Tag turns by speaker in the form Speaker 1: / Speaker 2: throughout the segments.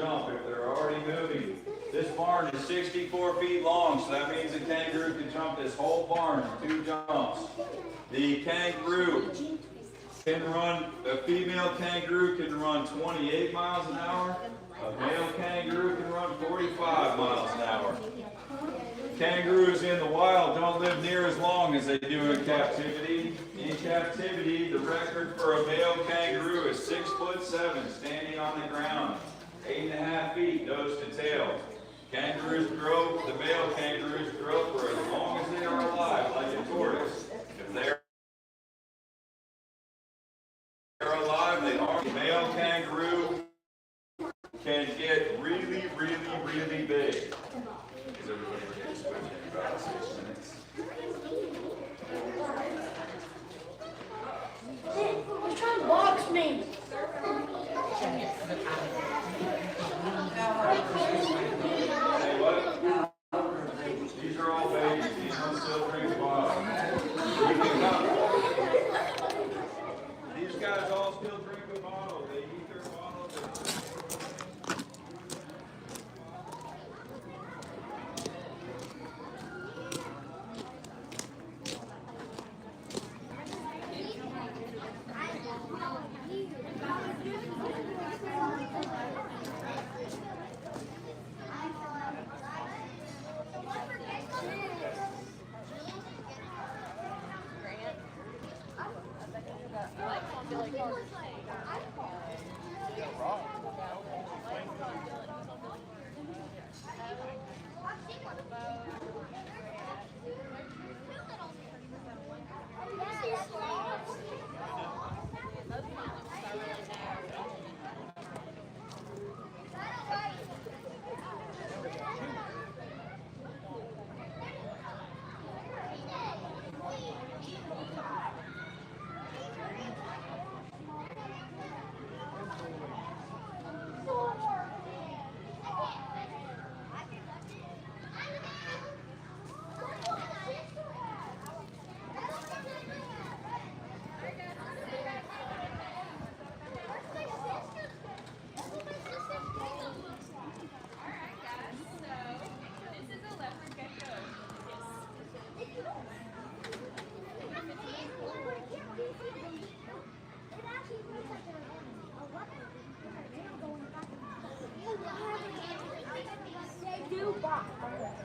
Speaker 1: jump if they're already moving. This barn is 64 feet long, so that means a kangaroo can jump this whole barn in 2 jumps. The kangaroo can run, a female kangaroo can run 28 miles an hour. A male kangaroo can run 45 miles an hour. Kangaroos in the wild don't live near as long as they do in captivity. In captivity, the record for a male kangaroo is 6'7", standing on the ground, 8.5 feet nose to tail. Kangaroos grow, the male kangaroos grow for as long as they are alive, like a tortoise. If they're alive, they are. The male kangaroo can get really, really, really big. Is everybody ready to switch in about 6 minutes?
Speaker 2: He's trying to box me.
Speaker 1: Hey, what? These are all babies. These ones still drink bottle. You can come. These guys all still drink a bottle. They eat their bottles.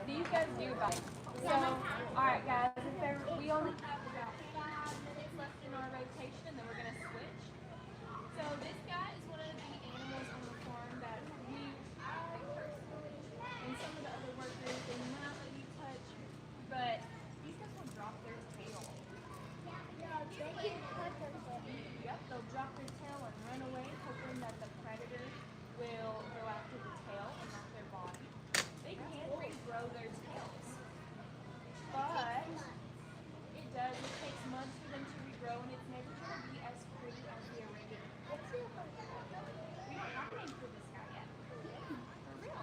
Speaker 3: These guys do bite. So, alright guys, we only have about 5 minutes left in our rotation and then we're going to switch. So this guy is one of the animals on the farm that we like personally, and some of the other workers, they might not let you touch, but these guys will drop their tail. Yep, they'll drop their tail and run away, hoping that the predator will go after the tail and not their body. They can regrow their tails, but it takes months for them to regrow, and it's never going to be as pretty as the original. We don't have a name for this guy yet. For real.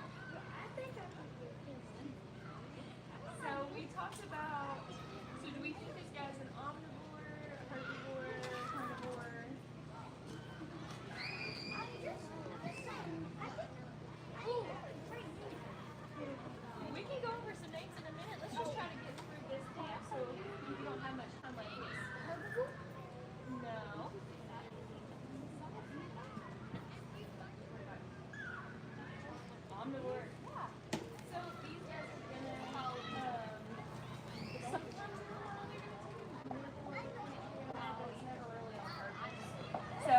Speaker 3: So we talked about, so do we think this guy's an omnivore, herbivore, carnivore? We can go over some names in a minute. Let's just try to get through this camp so you don't have much time like this. No. Omnivore. Yeah. So these guys are gonna help. Sometimes it's never really on purpose. So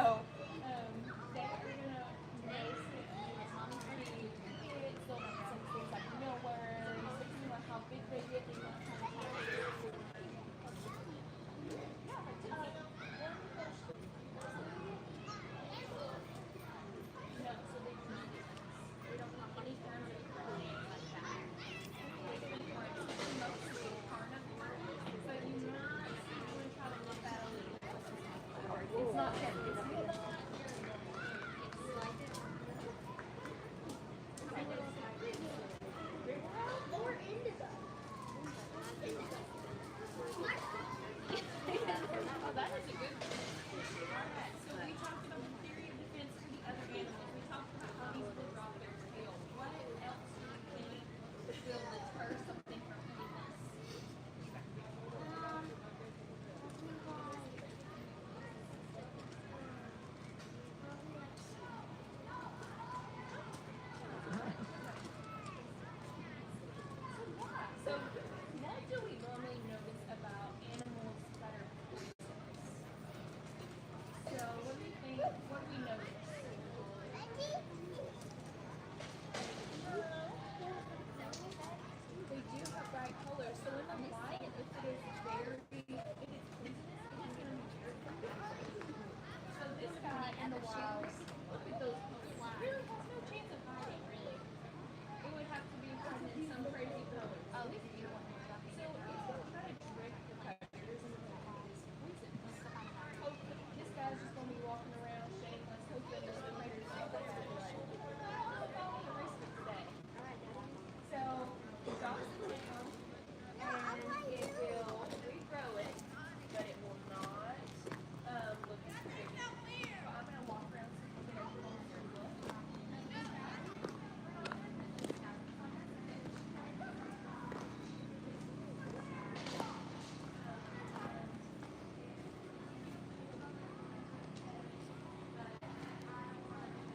Speaker 3: they're gonna basically feed kids. They'll make some things like mealworms. Depending on how big they get, they might have to no, so they don't have any kind of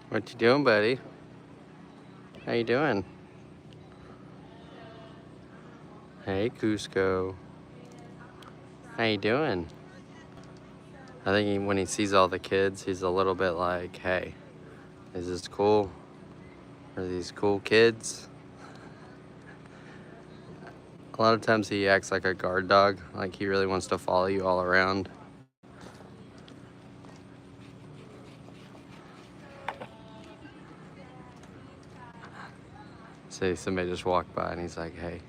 Speaker 4: What you doing, buddy? How you doing? Hey, Cusco. How you doing? I think when he sees all the kids, he's a little bit like, hey, is this cool? Are these cool kids? A lot of times he acts like a guard dog, like he really wants to follow you all around. Say somebody just walked by and he's like, hey.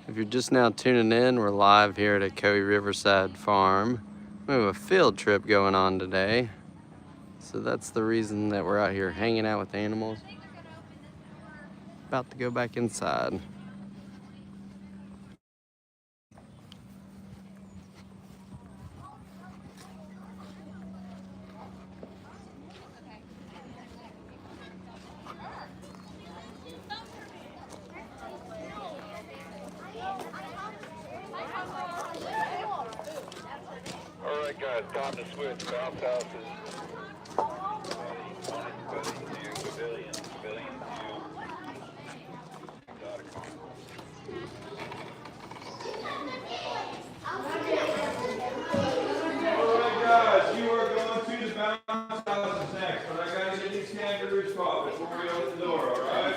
Speaker 4: If you're just now tuning in, we're live here at Coe Riverside Farm. We have a field trip going on today. So that's the reason that we're out here hanging out with animals. About to go back inside.
Speaker 5: Alright guys, time to switch. Bounce houses. Pavilion to.
Speaker 1: Alright guys, you are going to the bounce houses next, but I gotta get these kangaroos caught before we open the door, alright?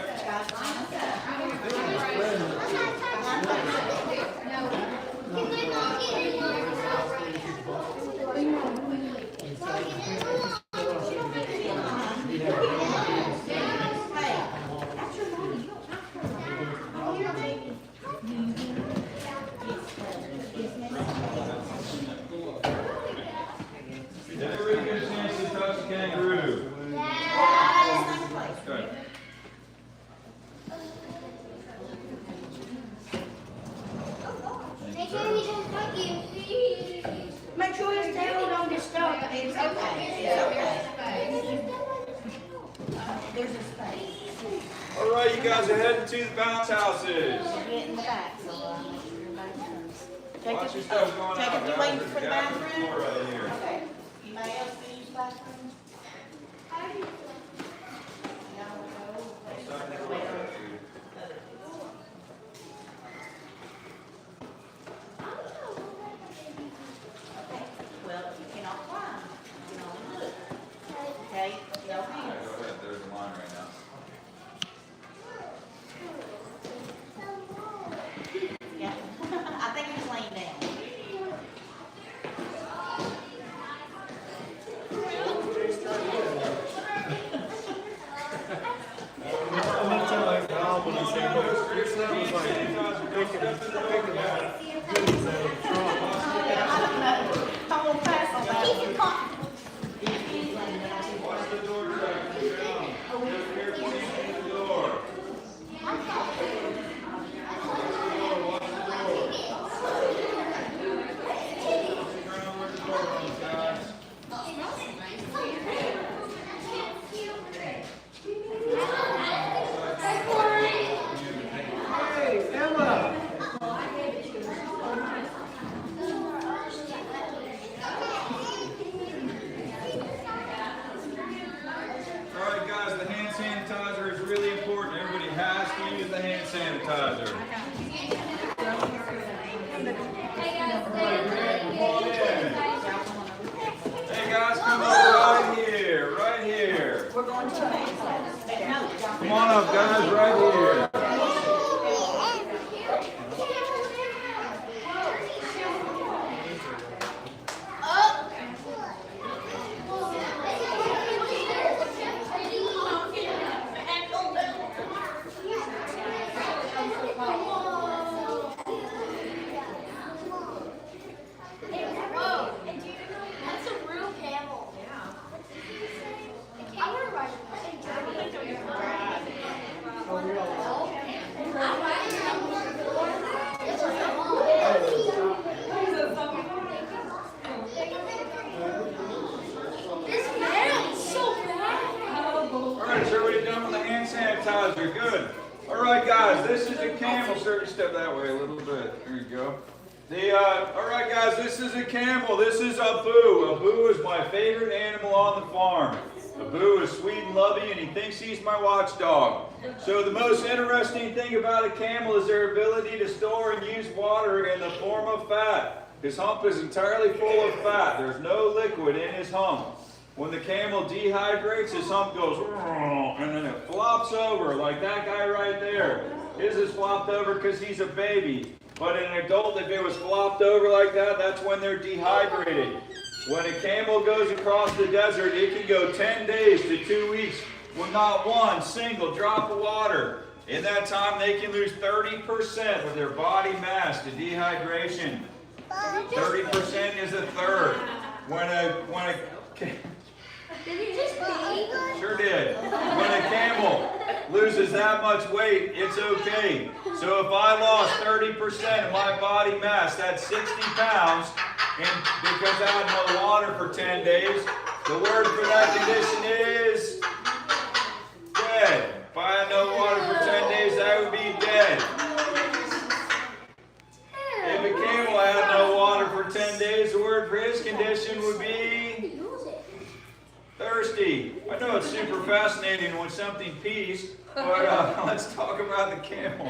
Speaker 1: Everybody get a chance to touch the kangaroo. Good.
Speaker 2: Make sure he doesn't bite you. Make sure his tail don't get stuck. It's okay. There's a space.
Speaker 1: All right, you guys are heading to the bounce houses.
Speaker 2: Get in the back, so everybody turns.
Speaker 1: Watch your stuff going out,
Speaker 2: Jacob, you
Speaker 1: guys.
Speaker 2: waiting
Speaker 1: There's
Speaker 2: for
Speaker 1: a
Speaker 2: the
Speaker 1: guy on the
Speaker 2: bathroom?
Speaker 1: floor right here.
Speaker 2: Okay. Anybody else gonna use the bathroom? Well, you cannot climb. You can only look. Okay? No
Speaker 1: Yeah,
Speaker 2: hands.
Speaker 1: go ahead. There's a line right now.
Speaker 2: Yeah. I think he's laying down.
Speaker 1: sanitizer. Hey guys, come up right here, right here. Come on up, guys, right here.
Speaker 2: That's a real camel. I want to ride it. This camel is so bad.
Speaker 1: Alright, so everybody done with the hand sanitizer? Good. Alright guys, this is a camel. Sir, step that way a little bit. There you go. Alright guys, this is a camel. This is Abu. Abu is my favorite animal on the farm. Abu is sweet and loving and he thinks he's my watchdog. So the most interesting thing about a camel is their ability to store and use water in the form of fat. His hump is entirely full of fat. There's no liquid in his hump. When the camel dehydrates, his hump goes and then it flops over like that guy right there. His is flopped over because he's a baby. But an adult, if it was flopped over like that, that's when they're dehydrated. When a camel goes across the desert, it can go 10 days to 2 weeks with not one single drop of water. In that time, they can lose 30% of their body mass to dehydration. 30% is a third.
Speaker 2: Did you just pee?
Speaker 1: Sure did. When a camel loses that much weight, it's okay. So if I lost 30% of my body mass, that's 60 pounds, and because I had no water for 10 days, the word for that condition is dead. If I had no water for 10 days, I would be dead. If a camel had no water for 10 days, the word for his condition would be thirsty. I know it's super fascinating when something pees, but let's talk about the camel.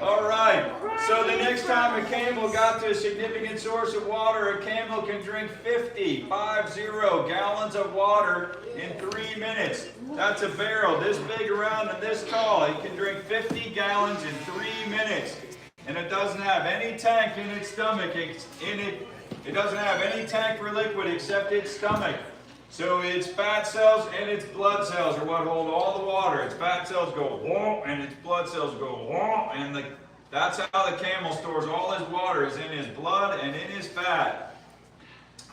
Speaker 1: All right, so the next time a camel got to a significant source of water, a camel can drink 50 gallons of water in 3 minutes. That's a barrel this big around and this tall. It can drink 50 gallons in 3 minutes. And it doesn't have any tank in its stomach. It doesn't have any tank for liquid except its stomach. So its fat cells and its blood cells are what hold all the water. Its fat cells go whoa, and its blood cells go whoa, and that's how the camel stores all his water, is in his blood and in his fat.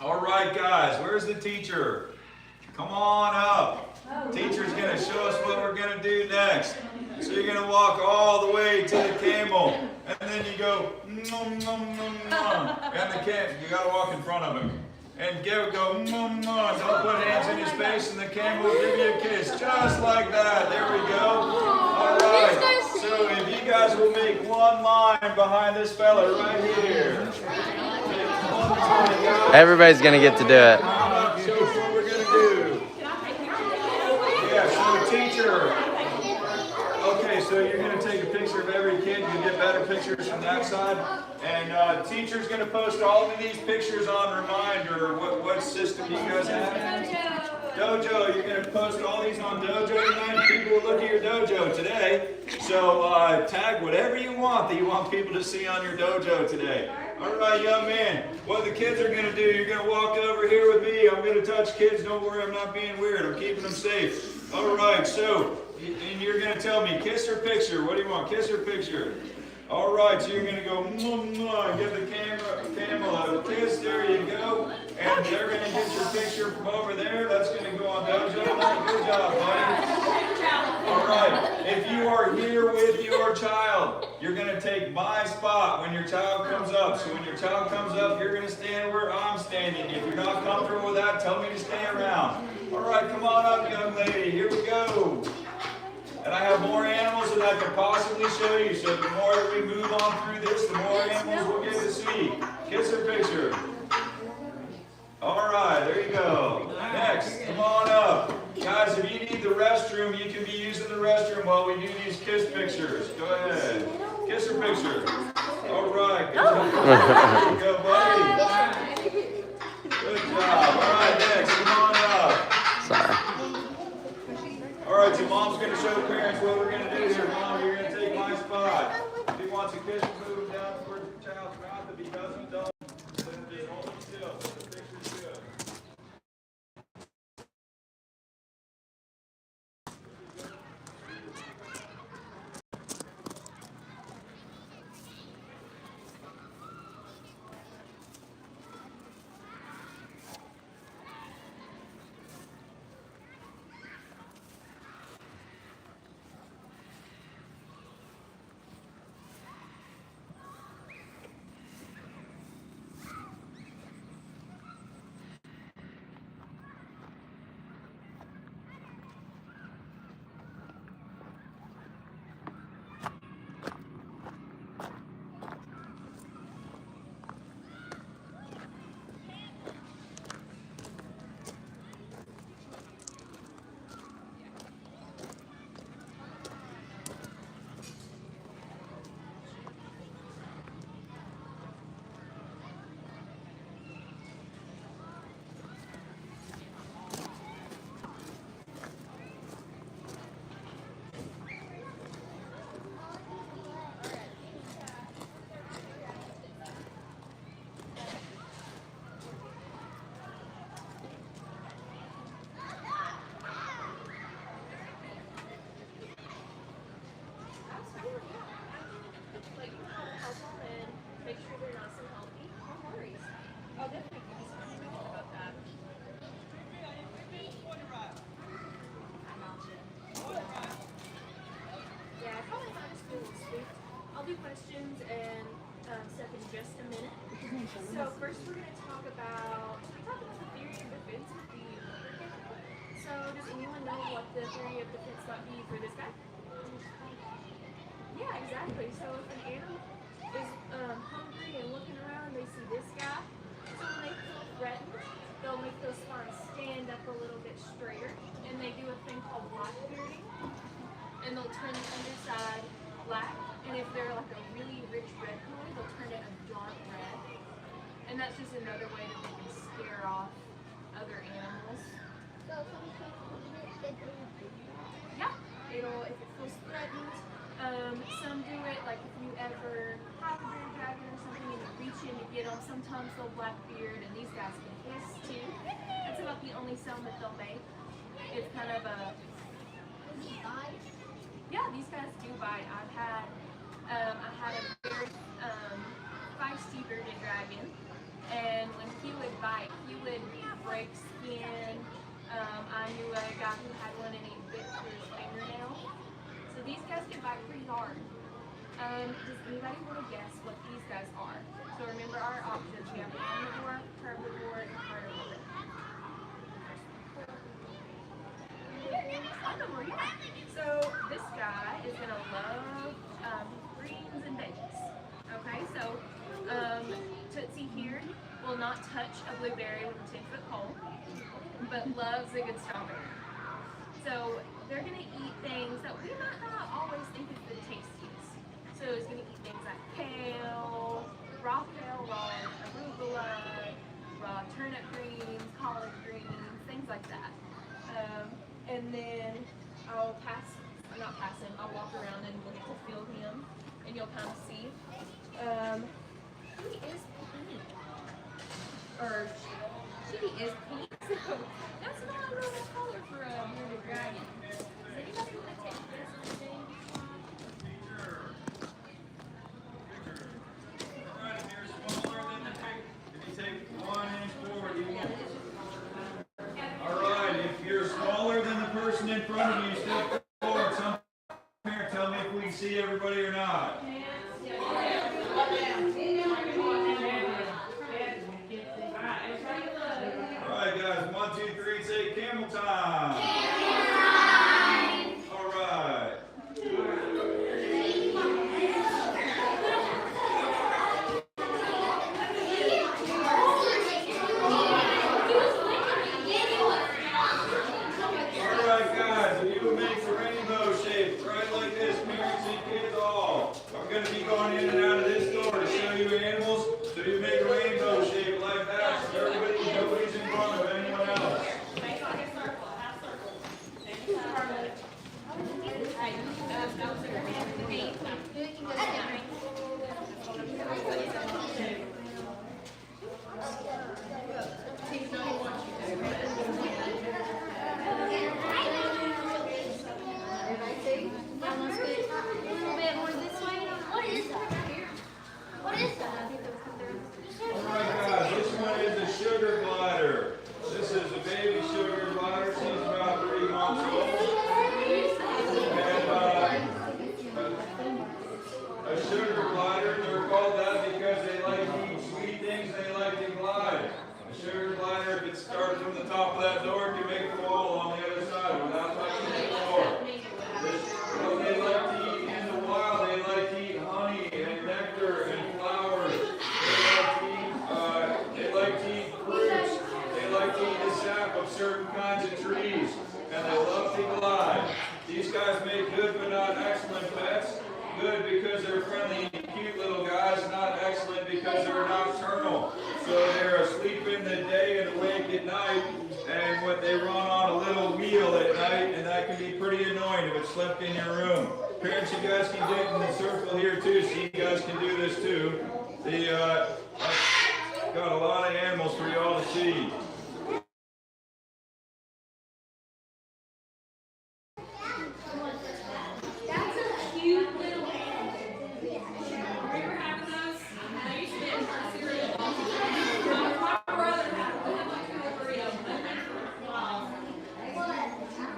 Speaker 1: All right, guys, where's the teacher? Come on up. Teacher's going to show us what we're going to do next. So you're going to walk all the way to the camel, and then you go, nom, nom, nom, nom. And you got to walk in front of him. And go, nom, nom. Don't put hands in his face, and the camel will give you a kiss. Just like that. There we go. All right. So if you guys will make one line behind this fella right here.
Speaker 4: Everybody's going to get to do it.
Speaker 1: Show us what we're going to do. Yeah, so teacher. Okay, so you're going to take a picture of every kid. You get better pictures from that side. And teacher's going to post all of these pictures on Reminder. What system do you guys have? Dojo. You're going to post all these on Dojo tonight. People will look at your Dojo today. So tag whatever you want that you want people to see on your Dojo today. All right, young man. What the kids are going to do, you're going to walk over here with me. I'm going to touch kids. Don't worry, I'm not being weird. I'm keeping them safe. All right, so, and you're going to tell me, kiss or picture? What do you want, kiss or picture? All right, so you're going to go, and give the camel a kiss. There you go. And they're going to get your picture from over there. That's going to go on Dojo. Good job, buddy. All right, if you are here with your child, you're going to take my spot when your child comes up. So when your child comes up, you're going to stand where I'm standing. If you're not comfortable with that, tell me to stay around. All right, come on up, young lady. Here we go. And I have more animals than I could possibly show you. So the more we move on through this, the more animals we'll get to see. Kiss or picture. All right, there you go. Next, come on up. Guys, if you need the restroom, you can be using the restroom while we do these kiss pictures. Go ahead. Kiss her picture. All right. Good job. There you go, buddy. Good job. All right, next. Come on up.
Speaker 4: Sorry.
Speaker 1: All right, your mom's going to show the parents what we're going to do here. Mom, you're going to take my spot. If he wants a kiss, move him down towards the child's mouth. If he doesn't, don't. Just hold him still. So the picture's good.
Speaker 3: I'll do questions and stuff in just a minute. So first we're going to talk about the theory of defense with the lubricant. So does anyone know what the theory of defense might be for this guy? Yeah, exactly. So if an animal is hungry and looking around, they see this guy. So when they feel threatened, they'll make those spines stand up a little bit straighter, and they do a thing called black bearding, and they'll turn the underside black. And if they're like a really rich red color, they'll turn it a dark red. And that's just another way that they can scare off other animals. Yeah, if it feels threatened. Some do it, like if you ever have a bearded dragon or something and you reach in to get them, sometimes they'll black beard, and these guys can hiss too. That's about the only sound that they'll make. It's kind of a... Yeah, these guys do bite. I had a very feisty bearded dragon, and when he would bite, he would break skin. I knew a guy who had one and he bit through his fingernail. So these guys can bite pretty hard. Does anybody want to guess what these guys are? So remember our options. We have omnivore, herbivore, and carnivore. Omnivore, yeah. So this guy is going to love greens and veggies. Okay, so Tootsie here will not touch a blueberry with a 10-foot pole, but loves a good strawberry. So they're going to eat things that we might not always think is the tastiest. So it's going to eat things like kale, raw arugula, raw turnip greens, collard greens, things like that. And then I'll walk around and we'll get to feel him, and you'll kind of see. He is pink. Or she is pink, so that's not a normal color for a bearded dragon. Does anybody want to take this today?
Speaker 1: Alright, if you're smaller than the if you take 1 inch forward, you can. Alright, if you're smaller than the person in front of you, step forward. Some parent, tell me if we can see everybody or not. Alright guys, 1, 2, 3, say camel time. Camel time. Alright. Alright guys, if you would make the rainbow shape keep going in and out of this door to show you animals. So you make a rainbow shape like that. So nobody's in front of anyone else.
Speaker 3: Make like a circle, half circle.
Speaker 1: Alright guys, this one is a sugar glider. This is a baby sugar glider. She's about 3 months old. And a sugar glider, they're called that because they like to eat sweet things, they like to glide. A sugar glider, if it starts from the top of that door, can make a wall on the other side without touching the floor. What they like to eat in the wild, they like to eat honey and nectar and flowers. They like to eat fruits. They like to eat the sap of certain kinds of trees. And they love to glide. These guys make good but not excellent pets. Good because they're friendly and cute little guys, not excellent because they're nocturnal. So they're asleep in the day and awake at night, and what they run on a little wheel at night, and that can be pretty annoying if it's slept in your room. Parents, you guys can get in the circle here too, so you guys can do this too. I've got a lot of animals for y'all to see.
Speaker 3: That's a cute little animal. Remember having those? I used to be a cereal dog. My brother had one. We had like 2 or 3 of them.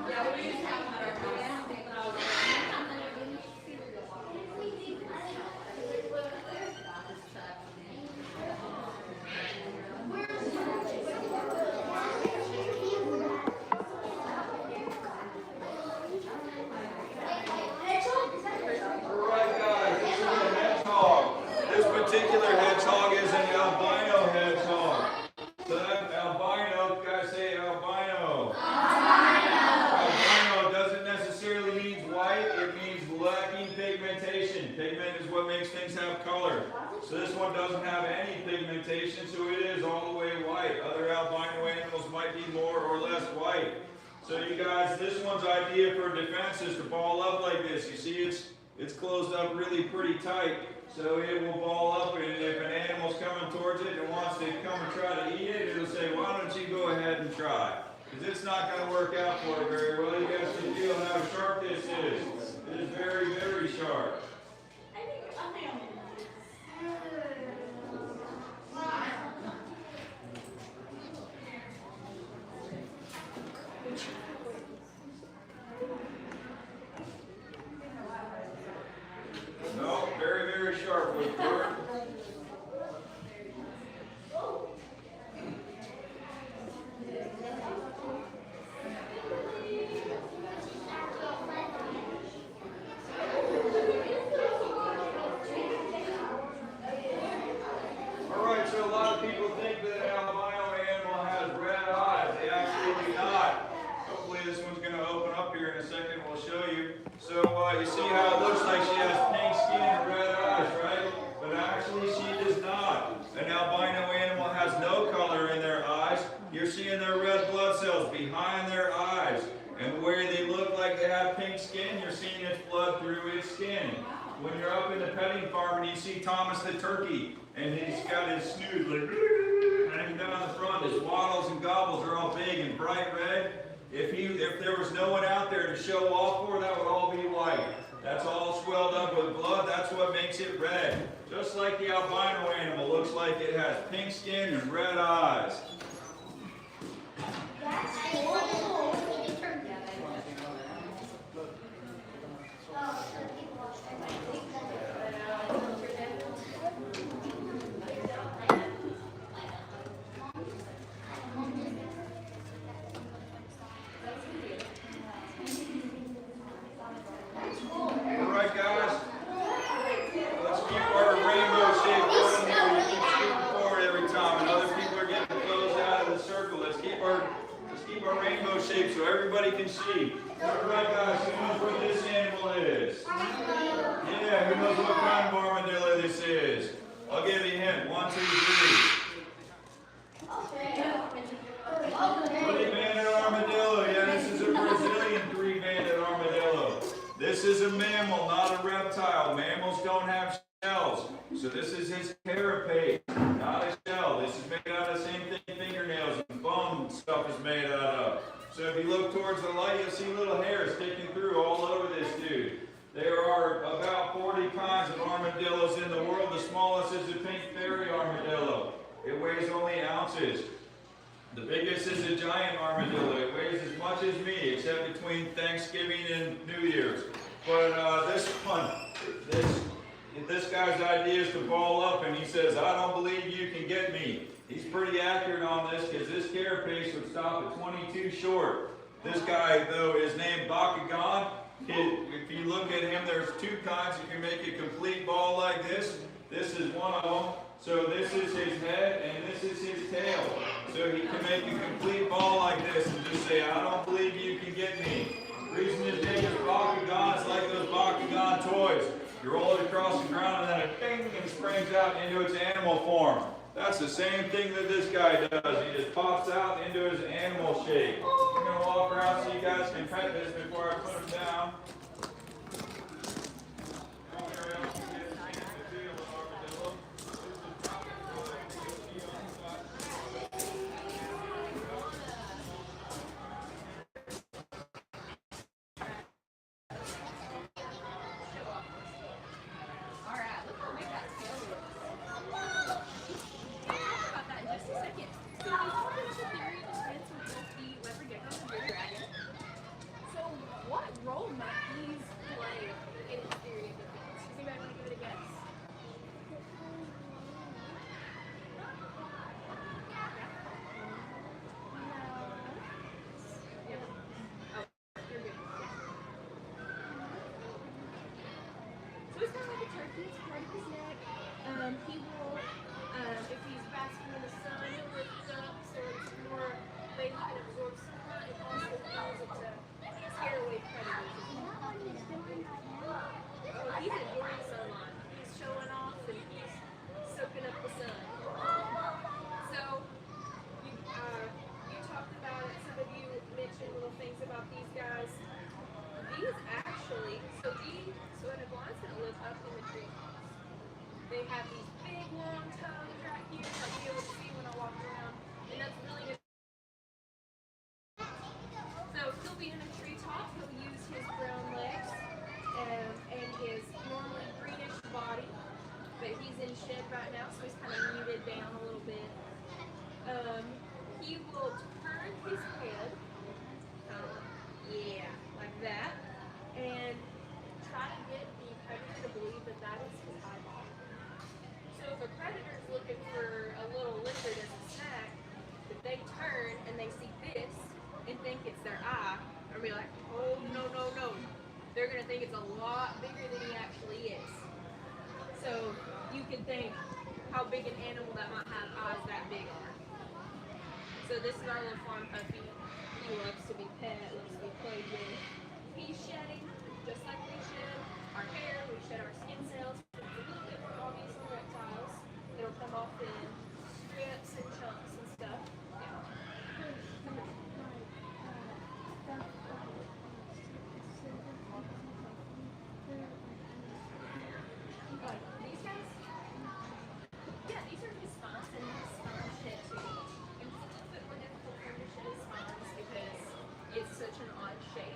Speaker 3: Yeah, we used to have them at our house.
Speaker 1: Alright guys, this is a hedgehog. This particular hedgehog is an albino hedgehog. So that albino, guys say albino. Albino doesn't necessarily mean white, it means lacking pigmentation. Pigment is what makes things have color. So this one doesn't have any pigmentation, so it is all the way white. Other albino animals might be more or less white. So you guys, this one's idea for defense is to ball up like this. You see it's closed up really pretty tight, so it will ball up, and if an animal's coming towards it and wants to come and try to eat it, it'll say, why don't you go ahead and try? Because it's not going to work out for it very well. You guys can feel how sharp this is. It is very, very sharp. No, very, very sharp with it. Alright, so a lot of people think that an albino animal has red eyes. They actually do not. Hopefully this one's going to open up here in a second. We'll show you. So you see how it looks like she has pink skin and red eyes, right? But actually she does not. An albino animal has no color in their eyes. You're seeing their red blood cells behind their eyes. And where they look like they have pink skin, you're seeing its blood through its skin. When you're up in the petting farm and you see Thomas the turkey, and he's got his snoot like hanging down the front, his wattles and gobbles are all big and bright red. If there was no one out there to show off for, that would all be white. That's all swelled up with blood. That's what makes it red. Just like the albino animal looks like it has pink skin and red eyes. Alright guys, let's keep our rainbow shape going here. We keep shooting forward every time, and other people are getting closed out of the circle. Let's keep our rainbow shape so everybody can see. Alright guys, who knows what this animal is? Yeah, who knows knows what kind of armadillo this is. I'll give you a hint. 1, 2, 3. Three-banded armadillo. Yeah, this is a Brazilian three-banded armadillo. This is a mammal, not a reptile. Mammals don't have shells. So this is his carapace, not a shell. This is made out of the same thing fingernails and bone stuff is made out of. So if you look towards the light, you'll see little hairs sticking through all over this dude. There are about 40 kinds of armadillos in the world. The smallest is the pink fairy armadillo. It weighs only ounces. The biggest is a giant armadillo. It weighs as much as me, except between Thanksgiving and New Year's. But this one, this guy's idea is to ball up, and he says, I don't believe you can get me. He's pretty accurate on this because this carapace would stop at 22 short. This guy, though, is named Bakugan. If you look at him, there's two kinds. You can make a complete ball like this. This is one of them. So this is his head, and this is his tail. So he can make a complete ball like this and just say, I don't believe you can get me. The reason his name is Bakugan, it's like those Bakugan toys. You roll it across the ground, and then it ding and springs out into its animal form. That's the same thing that this guy does. He just pops out into his animal shape. I'm going to walk around so you guys can pet this before I put him down.
Speaker 3: He will, if he's basking in the sun, he'll lift up so it's more, maybe he can absorb sunlight and also allows it to scare away predators. Oh, he's enjoying sunlight. He's showing off and he's soaking up the sun. So, you talked about it, some of you mentioned little things about these guys. These actually, so an iguana's going to live up in the tree. They have these big long toes right here that I'll be able to see when I walk around, and that's really good. So he'll be in a treetop, he'll use his brown legs and his normally greenish body, but he's in shed right now, so he's kind of muted down a little bit. He will turn his head, like that, and try to get the predator to believe that that is his eyeball. So if a predator's looking for a little lizard as a snack, if they turn and they see this and think it's their eye, they'll be like, oh, no, no, no. They're going to think it's a lot bigger than he actually is. So you can think how big an animal that might have eyes that big are. So this is our little farm puppy. He loves to be pet, loves to be played with. He's shedding, just like we shed our hair, we shed our skin cells. It's a little bit more obvious on reptiles. It'll come off in strips and chunks and stuff. These guys? Yeah, these are his spines and his spine shed too. And it's a little bit more difficult for him to shed his spines because it's such an odd shape.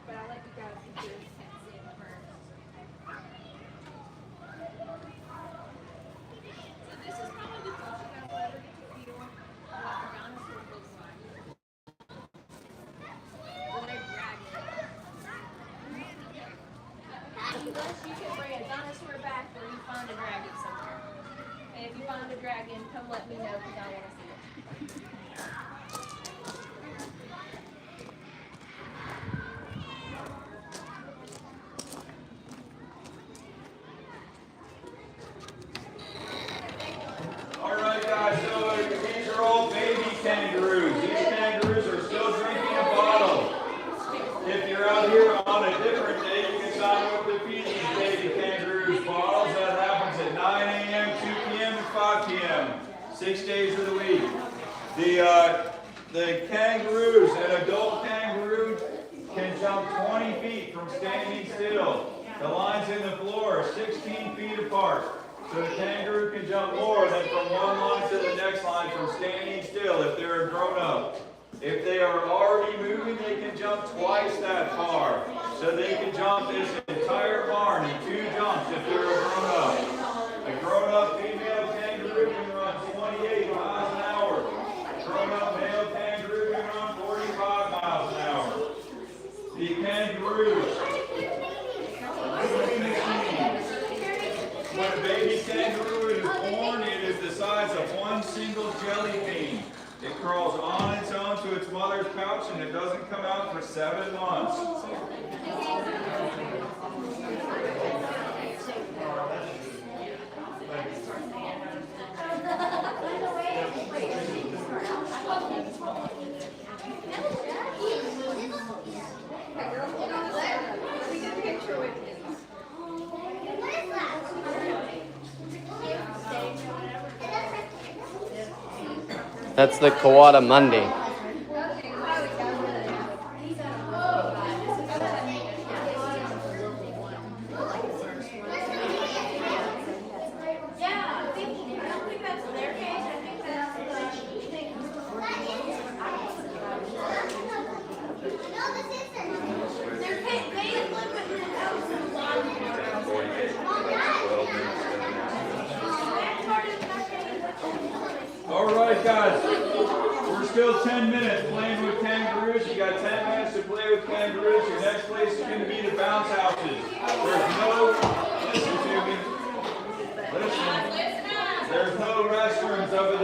Speaker 3: but I'll let you guys get your pets in first. So this is probably the closest you guys will ever get to feel what a dinosaur looks like. When they drag it. Unless you can bring a dinosaur back or you find a dragon somewhere. And if you find a dragon, come let me know because I want to see it.
Speaker 1: All right, guys, so these are all baby kangaroos. These kangaroos are still drinking a bottle. If you're out here on a different day, you can sign up to feed these baby kangaroos bottles. That happens at 9 a.m., 2 p.m., and 5 p.m., 6 days of the week. The kangaroos, an adult kangaroo can jump 20 feet from standing still. The lines in the floor are 16 feet apart. So the kangaroo can jump more than from one line to the next line from standing still if they're grown up. If they are already moving, they can jump twice that far. So they can jump this entire barn in 2 jumps if they're a grown up. A grown up female kangaroo can run 28 miles an hour. A grown up male kangaroo can run 45 miles an hour. The kangaroos. When a baby kangaroo is born, it is the size of one single jelly bean. It crawls on its own to its mother's pouch and it doesn't come out for 7 months.
Speaker 4: That's the Kawada Monday.
Speaker 1: All right, guys, we're still 10 minutes playing with kangaroos. You got 10 minutes to play with kangaroos. Your next place is going to be the bounce houses. There's no, listen to me, listen, there's no restrooms over the